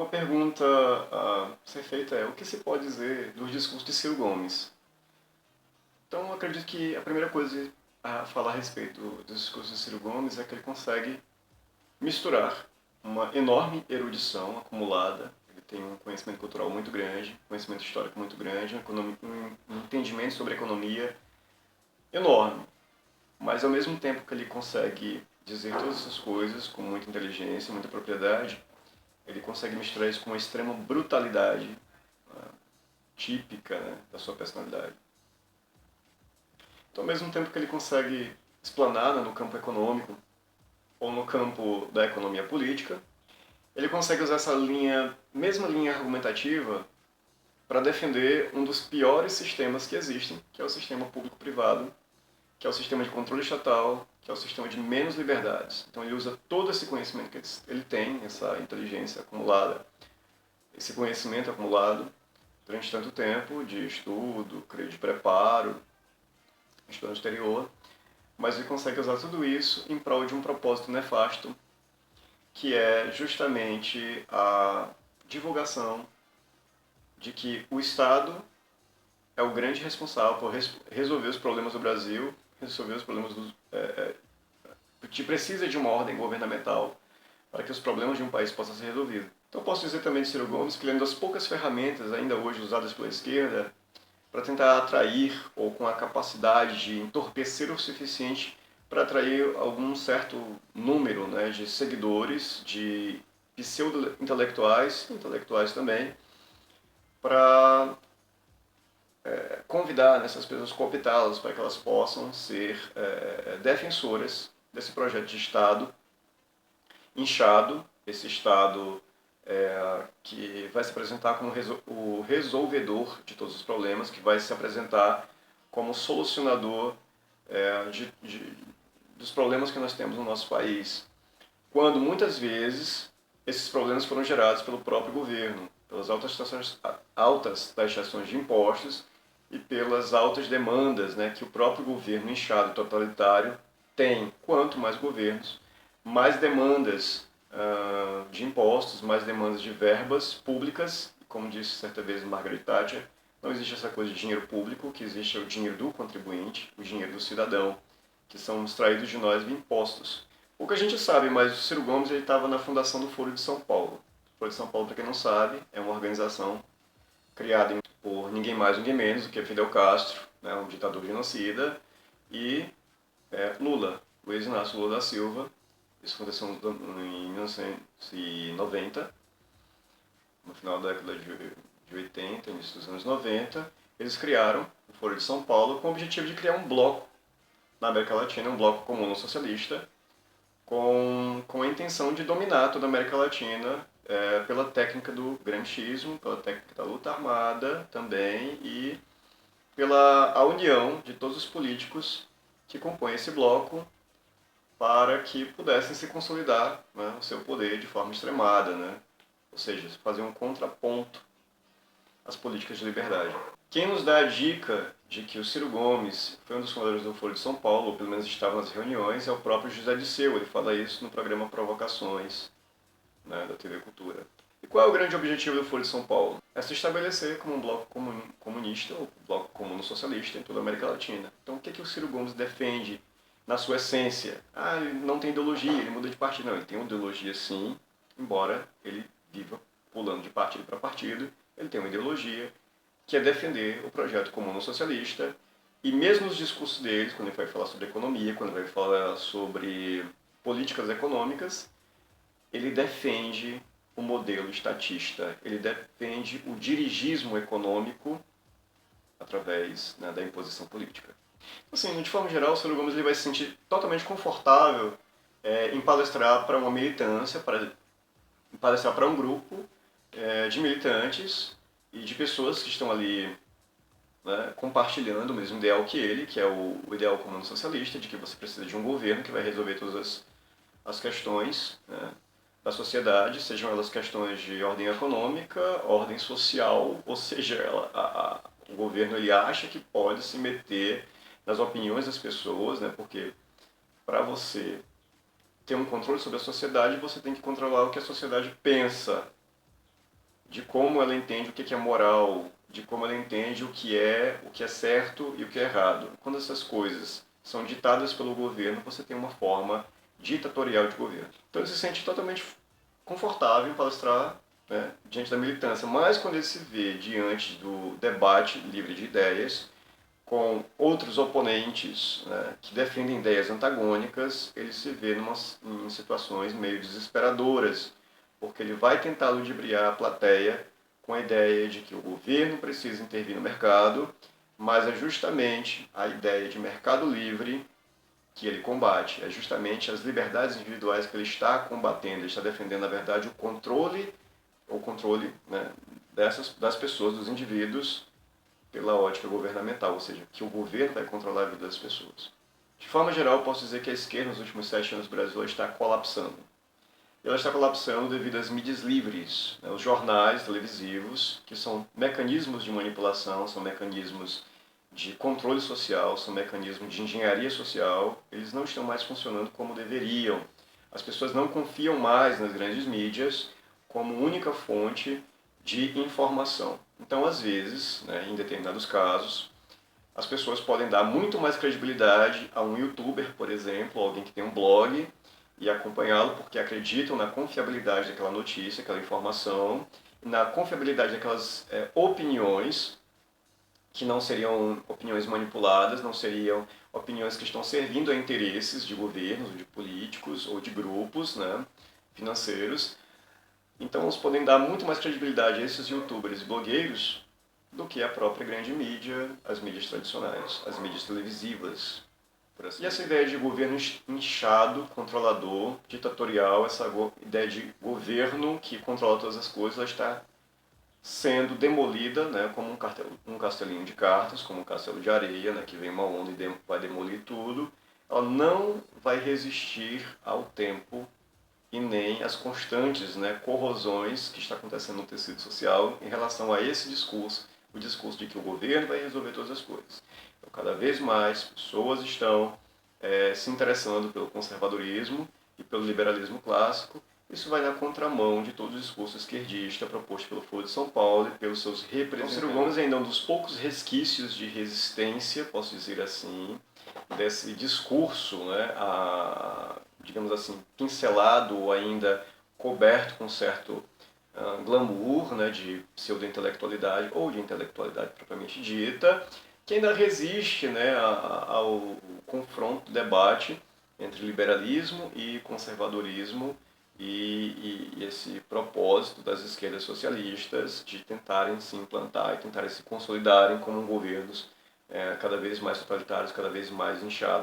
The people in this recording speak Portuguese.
Uma pergunta a ser feita é: o que se pode dizer dos discursos de Ciro Gomes? Então, eu acredito que a primeira coisa a falar a respeito dos discursos de Ciro Gomes é que ele consegue misturar uma enorme erudição acumulada. Ele tem um conhecimento cultural muito grande, conhecimento histórico muito grande, um entendimento sobre economia enorme. Mas, ao mesmo tempo que ele consegue dizer todas essas coisas com muita inteligência, muita propriedade, ele consegue misturar isso com uma extrema brutalidade típica, né, da sua personalidade. Então, ao mesmo tempo que ele consegue explanar, né, no campo econômico ou no campo da economia política, ele consegue usar essa mesma linha argumentativa para defender um dos piores sistemas que existem, que é o sistema público-privado, que é o sistema de controle estatal, que é o sistema de menos liberdades. Então ele usa todo esse conhecimento que ele tem, essa inteligência acumulada, esse conhecimento acumulado durante tanto tempo de estudo, de preparo, estudo exterior, mas ele consegue usar tudo isso em prol de um propósito nefasto, que é justamente a divulgação de que o Estado é o grande responsável por resolver os problemas do Brasil, resolver os problemas do... que precisa de uma ordem governamental para que os problemas de um país possam ser resolvidos. Então eu posso dizer também de Ciro Gomes que ele é uma das poucas ferramentas ainda hoje usadas pela esquerda para tentar atrair, ou com a capacidade de entorpecer o suficiente para atrair algum certo número, né, de seguidores, de pseudo-intelectuais, intelectuais também, para convidar, né, essas pessoas, cooptá-las para que elas possam ser defensoras desse projeto de Estado inchado, esse Estado que vai se apresentar como o resolvedor de todos os problemas, que vai se apresentar como solucionador dos problemas que nós temos no nosso país, quando muitas vezes esses problemas foram gerados pelo próprio governo, pelas altas taxações de impostos e pelas altas demandas, né, que o próprio governo inchado totalitário tem. Quanto mais governos, mais demandas de impostos, mais demandas de verbas públicas. Como disse certa vez Margaret Thatcher, não existe essa coisa de dinheiro público, o que existe é o dinheiro do contribuinte, o dinheiro do cidadão, que são extraídos de nós via impostos. Pouca gente sabe, mas o Ciro Gomes estava na fundação do Foro de São Paulo. O Foro de São Paulo, para quem não sabe, é uma organização criada por ninguém mais, ninguém menos do que Fidel Castro, né, um ditador genocida, e Lula, Luiz Inácio Lula da Silva. Isso aconteceu em 1990, no final da década de 80, início dos anos 90. Eles criaram o Foro de São Paulo com o objetivo de criar um bloco na América Latina, um bloco comuno-socialista, com a intenção de dominar toda a América Latina pela técnica do granchismo, pela técnica da luta armada também, e pela a união de todos os políticos que compõem esse bloco para que pudessem se consolidar, né, o seu poder de forma extremada, né? Ou seja, fazer um contraponto às políticas de liberdade. Quem nos dá a dica de que o Ciro Gomes foi um dos fundadores do Foro de São Paulo, ou pelo menos estava nas reuniões, é o próprio José Disseu. Ele fala isso no programa Provocações, né, da TV Cultura. E qual é o grande objetivo do Foro de São Paulo? É se estabelecer como um bloco comunista, ou bloco comuno-socialista em toda a América Latina. Então o que, que o Ciro Gomes defende na sua essência? Ele não tem ideologia, ele muda de partido. Não, ele tem uma ideologia sim, embora ele viva pulando de partido para partido, ele tem uma ideologia que é defender o projeto comuno-socialista, e mesmo os discursos deles, quando ele vai falar sobre economia, quando ele vai falar sobre políticas econômicas, ele defende o modelo estatista, ele defende o dirigismo econômico através, né, da imposição política. Assim, de forma geral, o Ciro Gomes ele vai se sentir totalmente confortável em palestrar para uma militância, palestrar para um grupo de militantes e de pessoas que estão ali, né, compartilhando o mesmo ideal que ele, que é o ideal comum socialista, de que você precisa de um governo que vai resolver todas as questões, né, da sociedade, sejam elas questões de ordem econômica, ordem social, ou seja, o governo ele acha que pode se meter nas opiniões das pessoas, né, porque para você ter um controle sobre a sociedade, você tem que controlar o que a sociedade pensa. de como ela entende o que é moral, de como ela entende o que é certo e o que é errado. Quando essas coisas são ditadas pelo governo, você tem uma forma ditatorial de governo. Então ele se sente totalmente confortável em palestrar, né, diante da militância, mas quando ele se vê diante do debate livre de ideias, com outros oponentes, né, que defendem ideias antagônicas, ele se vê em situações meio desesperadoras, porque ele vai tentar ludibriar a plateia com a ideia de que o governo precisa intervir no mercado, mas é justamente a ideia de mercado livre que ele combate, é justamente as liberdades individuais que ele está combatendo, ele está defendendo, na verdade, o controle, né, das pessoas, dos indivíduos, pela ótica governamental, ou seja, que o governo vai controlar a vida das pessoas. De forma geral, eu posso dizer que a esquerda nos últimos 7 anos no Brasil está colapsando. Ela está colapsando devido às mídias livres, né, os jornais televisivos, que são mecanismos de manipulação, são mecanismos de controle social, são mecanismos de engenharia social, eles não estão mais funcionando como deveriam. As pessoas não confiam mais nas grandes mídias como única fonte de informação. Então, às vezes, né, em determinados casos, as pessoas podem dar muito mais credibilidade a um youtuber, por exemplo, alguém que tem um blog, e acompanhá-lo porque acreditam na confiabilidade daquela notícia, aquela informação, na confiabilidade daquelas opiniões, que não seriam opiniões manipuladas, não seriam opiniões que estão servindo a interesses de governos, ou de políticos, ou de grupos, né, financeiros. Então, eles podem dar muito mais credibilidade a esses youtubers e blogueiros do que a própria grande mídia, as mídias tradicionais, as mídias televisivas. E essa ideia de governo inchado, controlador, ditatorial, essa ideia de governo que controla todas as coisas, ela está sendo demolida, né, como um castelinho de cartas, como um castelo de areia, né, que vem uma onda e vai demolir tudo. Ela não vai resistir ao tempo e nem às constantes, né, corrosões que está acontecendo no tecido social em relação a esse discurso, o discurso de que o governo vai resolver todas as coisas. Então, cada vez mais pessoas estão se interessando pelo conservadorismo e pelo liberalismo clássico. Isso vai na contramão de todo o discurso esquerdista proposto pelo Foro de São Paulo e pelos seus representantes. Então, Ciro Gomes é ainda um dos poucos resquícios de resistência, posso dizer assim, desse discurso, né, digamos assim, pincelado ou ainda coberto com certo glamour, né, de pseudo-intelectualidade ou de intelectualidade propriamente dita, que ainda resiste, né, ao confronto, debate entre liberalismo e conservadorismo e esse propósito das esquerdas socialistas de tentarem se implantar e tentarem se consolidarem como governos cada vez mais totalitários, cada vez mais inchados,